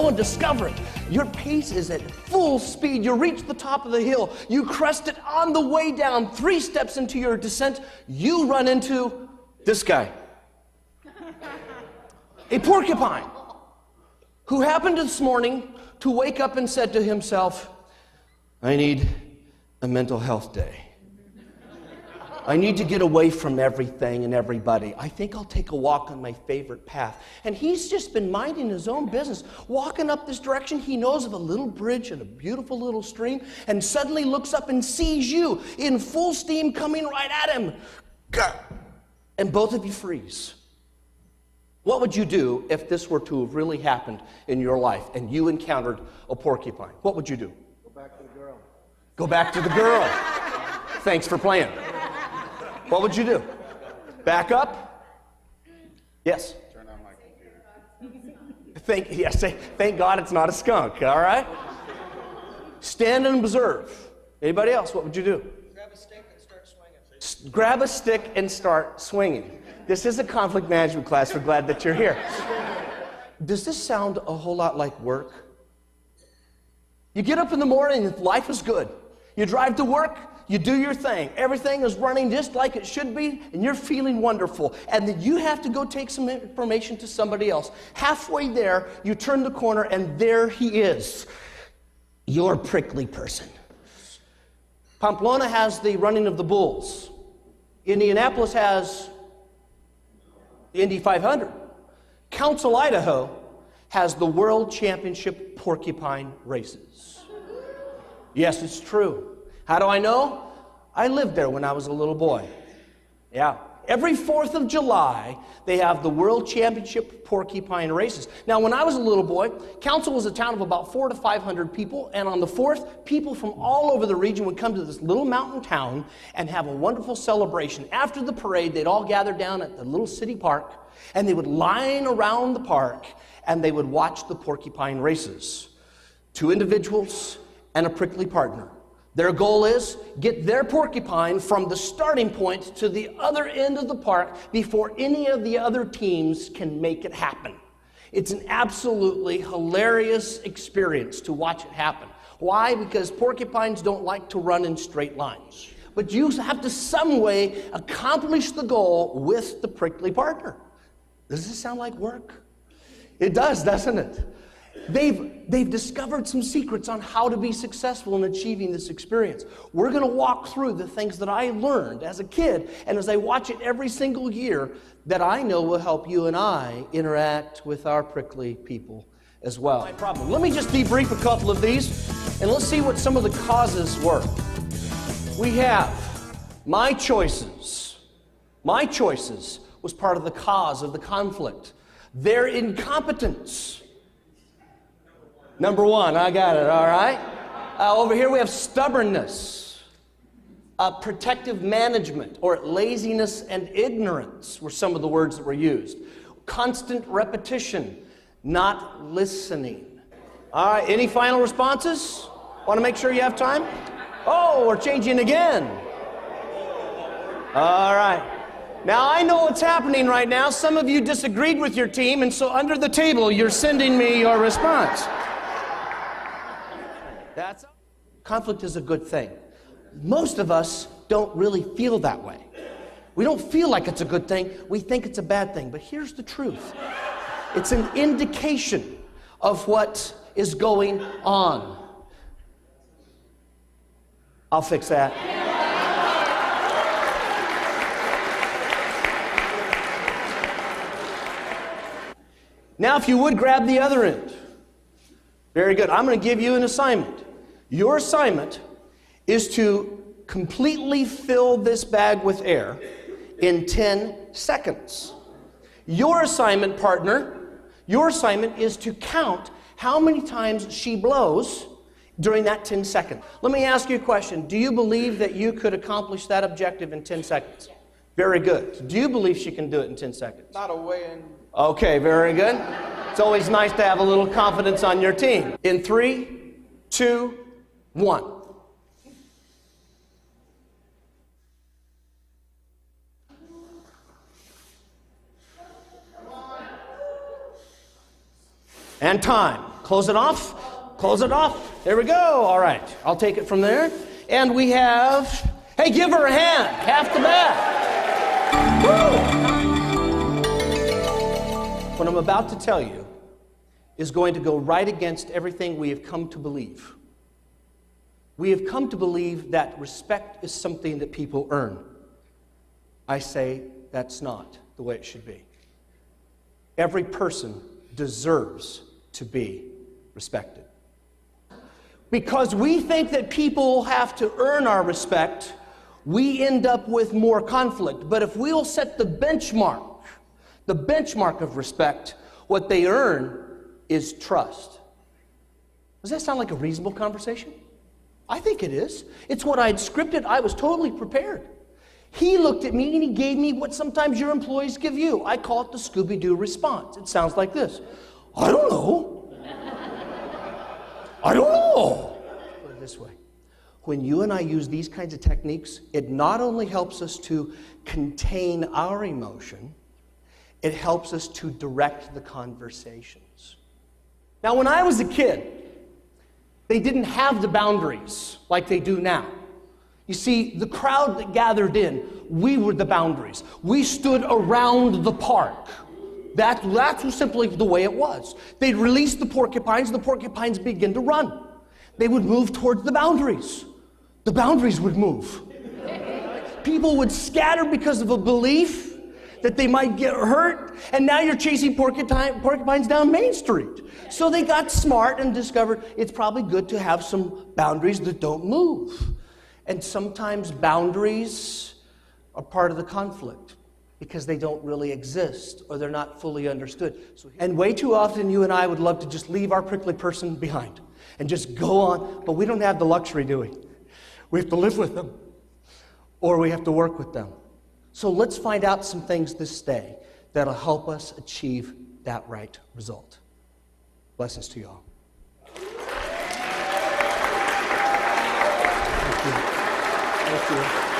go and discover it. Your pace is at full speed. You reach the top of the hill. You crest it. On the way down, 3 steps into your descent, you run into this guy. A porcupine who happened this morning to wake up and said to himself, I need a mental health day. I need to get away from everything and everybody. I think I'll take a walk on my favorite path. And he's just been minding his own business, walking up this direction. He knows of a little bridge and a beautiful little stream, and suddenly looks up and sees you in full steam coming right at him. And both of you freeze. What would you do if this were to have really happened in your life and you encountered a porcupine? What would you do? Go back to the girl. Go back to the girl. Thanks for playing. What would you do? Back up? Yes? Turn on my computer. Thank God it's not a skunk, all right? Stand and observe. Anybody else, what would you do? Grab a stick and start swinging. Grab a stick and start swinging. This is a conflict management class. We're glad that you're here. Does this sound a whole lot like work? You get up in the morning and life is good. You drive to work, you do your thing. Everything is running just like it should be, and you're feeling wonderful. And then you have to go take some information to somebody else. Halfway there, you turn the corner, and there he is, your prickly person. Pamplona has the running of the bulls. Indianapolis has the Indy 500. Council, Idaho has the World Championship porcupine races. Yes, it's true. How do I know? I lived there when I was a little boy. Yeah. Every 4th of July, they have the World Championship porcupine races. Now, when I was a little boy, Council was a town of about 400 to 500 people, and on the 4th, people from all over the region would come to this little mountain town and have a wonderful celebration. After the parade, they'd all gather down at the little city park, and they would line around the park, and they would watch the porcupine races. 2 individuals and a prickly partner. Their goal is get their porcupine from the starting point to the other end of the park before any of the other teams can make it happen. It's an absolutely hilarious experience to watch it happen. Why? Because porcupines don't like to run in straight lines. But you have to some way accomplish the goal with the prickly partner. Does this sound like work? It does, doesn't it? They've discovered some secrets on how to be successful in achieving this experience. We're going to walk through the things that I learned as a kid, and as I watch it every single year, that I know will help you and I interact with our prickly people as well. My problem. Let me just debrief a couple of these, and let's see what some of the causes were. We have my choices. My choices was part of the cause of the conflict. Their incompetence. Number 1, I got it, all right? Over here we have stubbornness, protective management, or laziness and ignorance were some of the words that were used. Constant repetition, not listening. All right, any final responses? Want to make sure you have time? Oh, we're changing again. All right. Now, I know what's happening right now. Some of you disagreed with your team, and so under the table, you're sending me your response. Conflict is a good thing. Most of us don't really feel that way. We don't feel like it's a good thing. We think it's a bad thing. But here's the truth. It's an indication of what is going on. I'll fix that. Now, if you would, grab the other end. Very good. I'm going to give you an assignment. Your assignment is to completely fill this bag with air in 10 seconds. Your assignment, partner, your assignment is to count how many times she blows during that 10 seconds. Let me ask you a question. Do you believe that you could accomplish that objective in 10 seconds? Very good. Do you believe she can do it in 10 seconds? Not a way in. Okay, very good. It's always nice to have a little confidence on your team. In 3, 2, 1. And time. Close it off. Close it off. There we go. All right. I'll take it from there. And we have, hey, give her a hand. Half the bat. Woo! What I'm about to tell you is going to go right against everything we have come to believe. We have come to believe that respect is something that people earn. I say that's not the way it should be. Every person deserves to be respected. Because we think that people have to earn our respect, we end up with more conflict. But if we'll set the benchmark of respect, what they earn is trust. Does that sound like a reasonable conversation? I think it is. It's what I'd scripted. I was totally prepared. He looked at me and he gave me what sometimes your employees give you. I call it the Scooby-Doo response. It sounds like this. I don't know. I don't know. Put it this way. When you and I use these kinds of techniques, it not only helps us to contain our emotion, it helps us to direct the conversations. Now, when I was a kid, they didn't have the boundaries like they do now. You see, the crowd that gathered in, we were the boundaries. We stood around the park. That was simply the way it was. They'd release the porcupines began to run. They would move towards the boundaries. The boundaries would move. People would scatter because of a belief that they might get hurt, and now you're chasing porcupines down Main Street. So they got smart and discovered it's probably good to have some boundaries that don't move. And sometimes boundaries are part of the conflict because they don't really exist or they're not fully understood. And way too often you and I would love to just leave our prickly person behind and just go on, but we don't have the luxury, do we? We have to live with them or we have to work with them. So let's find out some things this day that'll help us achieve that right result. Blessings to you all. Thank you. Thank you.